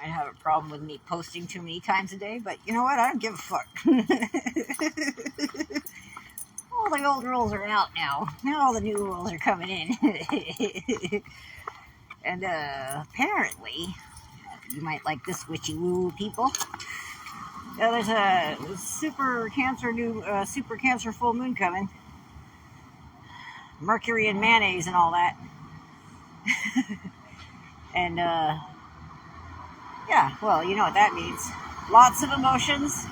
might have a problem with me posting too many times a day, but you know what? I don't give a fuck. All the old rules are out now. Now all the new rules are coming in. And apparently, you might like this witchy woo people. There's a super cancer full moon coming. Mercury and mayonnaise and all that. And yeah, well, you know what that means. Lots of emotions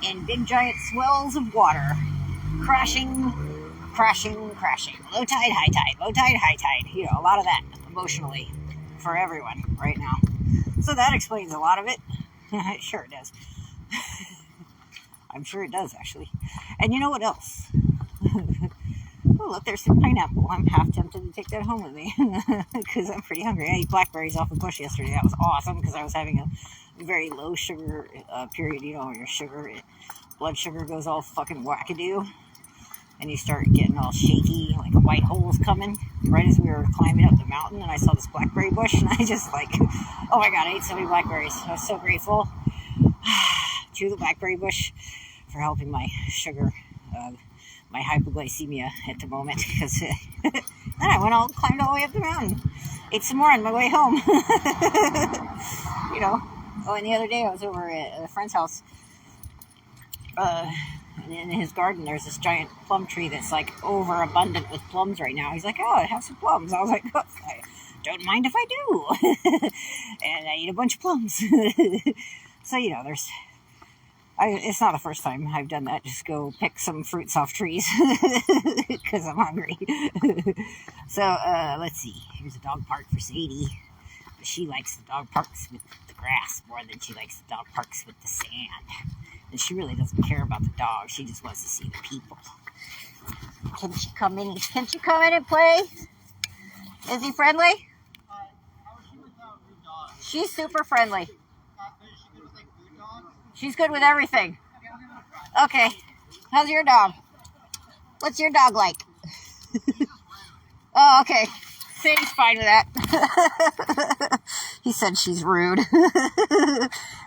and big giant swells of water. Crashing, crashing, crashing. Low tide, high tide, low tide, high tide. You know, a lot of that emotionally for everyone right now. So that explains a lot of it. Sure it does. I'm sure it does, actually. And you know what else? Oh, look, there's some pineapple. I'm half tempted to take that home with me because I'm pretty hungry. I ate blackberries off the bush yesterday. That was awesome because I was having a very low sugar period. You know, your blood sugar goes all fucking wackadoo. And you start getting all shaky, like a white hole's coming. Right as we were climbing up the mountain, and I saw this blackberry bush, and I just like, oh my god, I ate so many blackberries. I was so grateful to the blackberry bush for helping my sugar, my hypoglycemia at the moment. Because then I climbed all the way up the mountain, ate some more on my way home. You know. Oh, and the other day I was over at a friend's house. And in his garden, there's this giant plum tree that's like overabundant with plums right now. He's like, oh, have some plums. I was like, oh, I don't mind if I do. And I eat a bunch of plums. So, you know, it's not the first time I've done that. Just go pick some fruits off trees because I'm hungry. So, let's see. Here's a dog park for Sadie. She likes the dog parks with the grass more than she likes the dog parks with the sand. And she really doesn't care about the dog. She just wants to see the people. Can she come in? Can she come in and play? Is he friendly? How is she with rude dogs? She's super friendly. Is she good with like food dogs? She's good with everything. Okay. How's your dog? What's your dog like? Oh, okay. Sadie's fine with that. He said she's rude.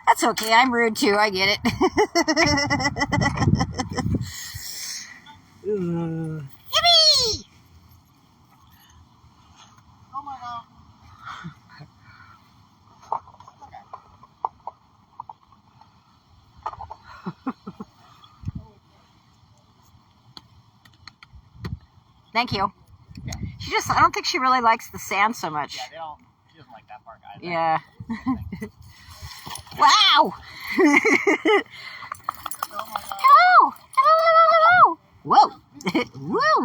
That's okay. I'm rude too. I get it. Yippee! Oh my god. Thank you. I don't think she really likes the sand so much. Yeah, she doesn't like that part either. Yeah. Wow! Hello! Hello, hello, hello! Whoa! Woo!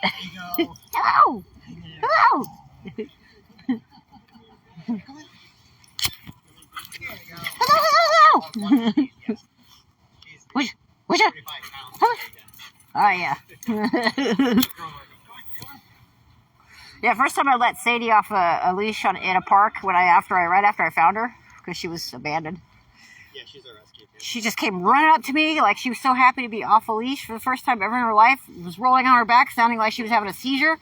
There you go. Hello! Hello! Hello, hello, hello! Which one? Oh, yeah. Yeah, first time I let Sadie off a leash in a park right after I found her, because she was abandoned. Yeah, she's a rescue too. She just came running up to me like she was so happy to be off a leash for the first time ever in her life. Was rolling on her back, sounding like she was having a seizure,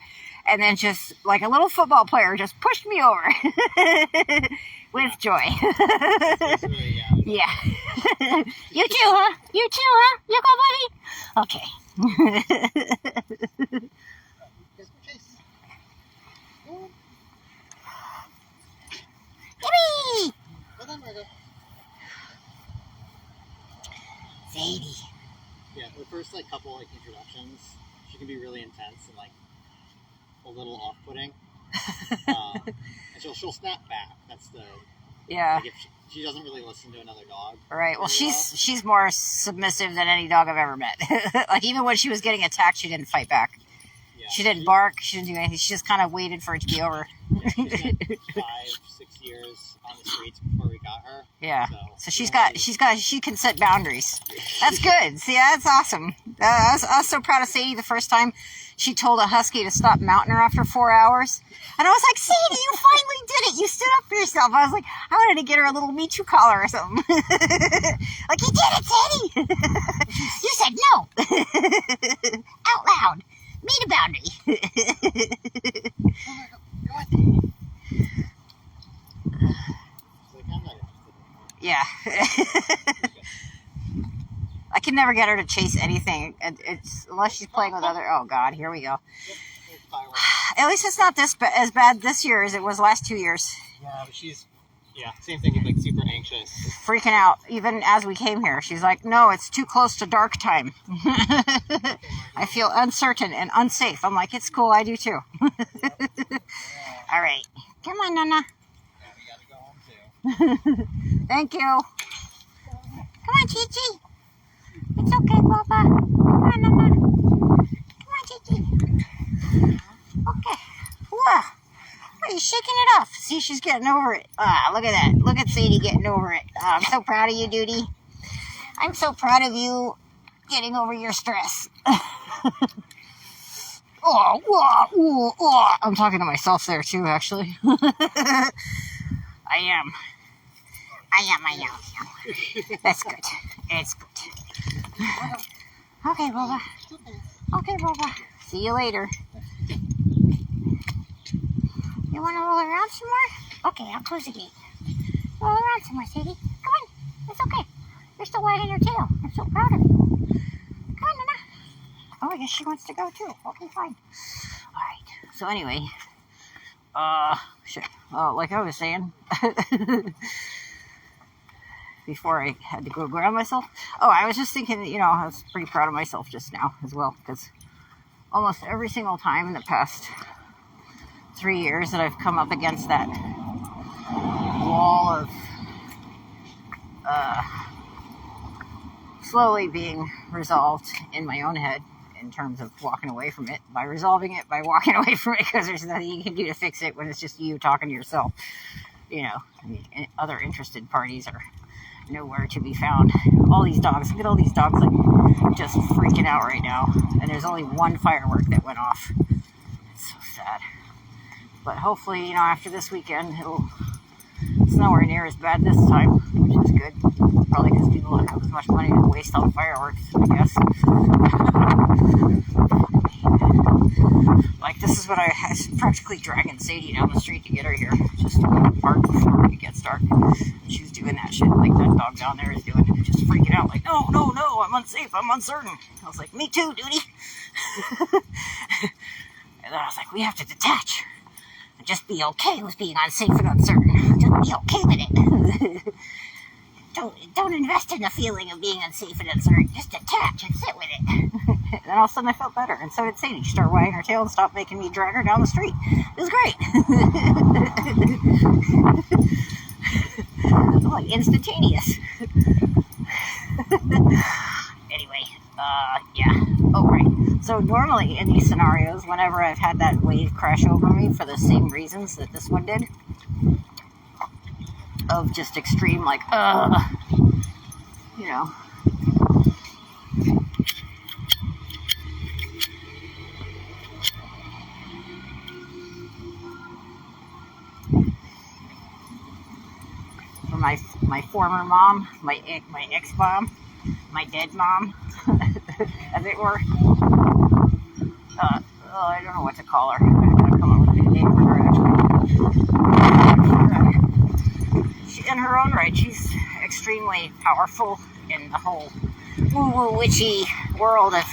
and then just like a little football player just pushed me over with joy. Really, yeah. You too, huh? You too, huh? You go, buddy. Okay. Yippee! Sadie. Yeah, the first couple introductions, she can be really intense and a little off-putting. And she'll snap back. That's the if she doesn't really listen to another dog. Right. Well, she's more submissive than any dog I've ever met. Even when she was getting attacked, she didn't fight back. Yeah, she didn't bark. She didn't do anything. She just kind of waited for it to be over. She spent 5-6 years on the streets before we got her. Yeah. So she can set boundaries. That's good. See, that's awesome. I was so proud of Sadie the first time she told a husky to stop mounting her after 4 hours. And I was like, Sadie, you finally did it. You stood up for yourself. I was like, I wanted to get her a little Me Too collar or something. Like, you did it, Sadie. You said no. Out loud. Made a boundary. Yeah. I can never get her to chase anything. It's unless she's playing with other. Oh God, here we go. At least it's not as bad this year as it was last 2 years. Yeah, but she's same thing. Like super anxious, freaking out. Even as we came here, she's like, "No, it's too close to dark time. I feel uncertain and unsafe." I'm like, "It's cool. I do too." All right, come on, Nana. Yeah, we gotta go home too. Thank you. Come on, Chi-Chi. It's okay, Papa. Come on, Nana. Come on, Chi-Chi. Okay. Whoa. Are you shaking it off? See, she's getting over it. Ah, look at that. Look at Sadie getting over it. Oh, I'm so proud of you, Duty. I'm so proud of you getting over your stress. Oh, whoa, whoa, whoa. I'm talking to myself there, too, actually. I am. That's good. It's good. Okay, Boba. Okay, Boba. See you later. You want to roll around some more? Okay, I'll close the gate. Roll around some more, Sadie. Come on. It's okay. You're still wagging your tail. I'm so proud of you. Come on, Nana. Oh, I guess she wants to go, too. Okay, fine. All right. So, anyway. Shit. Like I was saying. Before I had to go ground myself. Oh, I was just thinking, I was pretty proud of myself just now as well. Because almost every single time in the past 3 years that I've come up against that wall of slowly being resolved in my own head in terms of walking away from it, by resolving it, by walking away from it, because there's nothing you can do to fix it when it's just you talking to yourself. Other interested parties are nowhere to be found. All these dogs, look at all these dogs like just freaking out right now. And there's only one firework that went off. It's so sad. But hopefully, after this weekend, it's nowhere near as bad this time, which is good. Probably because people don't have as much money to waste on fireworks, I guess. Like, this is what I was practically dragging Sadie down the street to get her here, just to park before it gets dark. She was doing that shit like that dog down there is doing, just freaking out, like, no, I'm unsafe, I'm uncertain. I was like, me too, Duty. And then I was like, we have to detach. Just be okay with being unsafe and uncertain. Just be okay with it. Don't invest in the feeling of being unsafe and uncertain. Just detach and sit with it. And then all of a sudden I felt better. And so did Sadie. She started wagging her tail and stopped making me drag her down the street. It was great. Like instantaneous. Anyway, yeah. Oh, right. So normally in these scenarios, whenever I've had that wave crash over me for the same reasons that this one did, of just extreme, like, For my former mom, my ex-mom, my dead mom, as it were. I don't know what to call her. I'm going to come up with a name for her, actually. In her own right, she's extremely powerful in the whole woo-woo witchy world of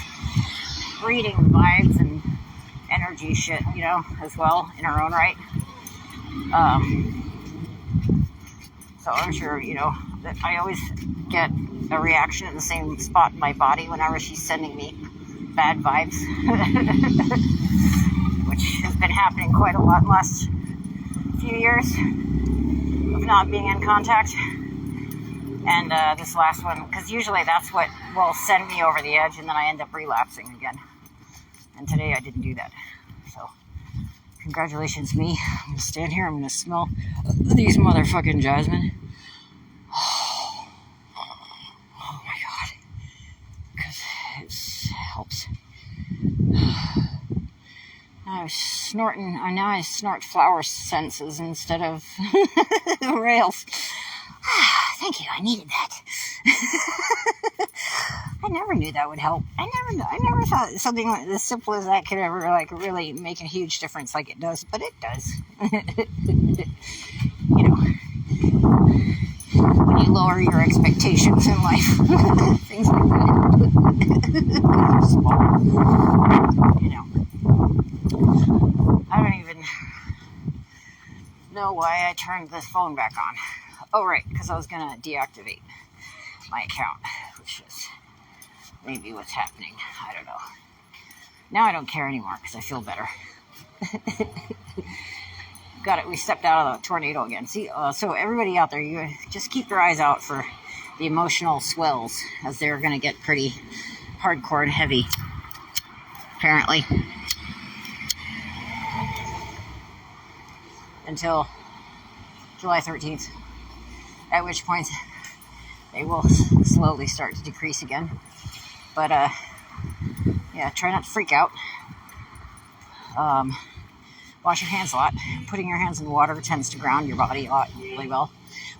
reading vibes and energy shit, as well, in her own right. So I'm sure, that I always get a reaction in the same spot in my body whenever she's sending me bad vibes, which has been happening quite a lot in the last few years of not being in contact. And this last one, because usually that's what will send me over the edge, and then I end up relapsing again. And today I didn't do that. So, congratulations, me. I'm going to stand here, I'm going to smell these motherfucking jasmine. Oh my God. Because it helps. Now I snort flower senses instead of rails. Thank you, I needed that. I never knew that would help. I never thought something as simple as that could ever really make a huge difference like it does, but it does. when you lower your expectations in life. Things like that. Small. You know. I don't even know why I turned this phone back on. Oh, right, because I was going to deactivate my account, which is maybe what's happening. I don't know. Now I don't care anymore because I feel better. Got it. We stepped out of the tornado again. See, so everybody out there, you just keep your eyes out for the emotional swells, as they're going to get pretty hardcore and heavy, apparently, until July 13th, at which point they will slowly start to decrease again. But, yeah, try not to freak out. Wash your hands a lot. Putting your hands in water tends to ground your body a lot, really well.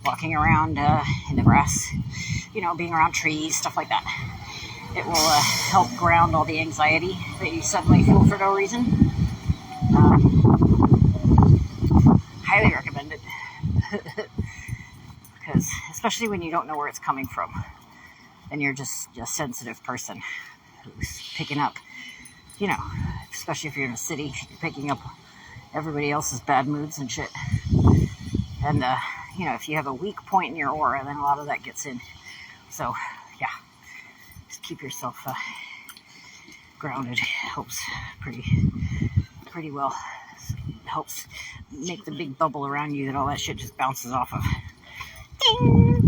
Walking around in the grass, you know, being around trees, stuff like that. It will help ground all the anxiety that you suddenly feel for no reason. Highly recommend it. Because, especially when you don't know where it's coming from, and you're just a sensitive person who's picking up, you know, especially if you're in a city, you're picking up everybody else's bad moods and shit. And, you know, if you have a weak point in your aura, then a lot of that gets in. So, yeah, just keep yourself grounded. Helps pretty well. It helps make the big bubble around you that all that shit just bounces off of. Ding!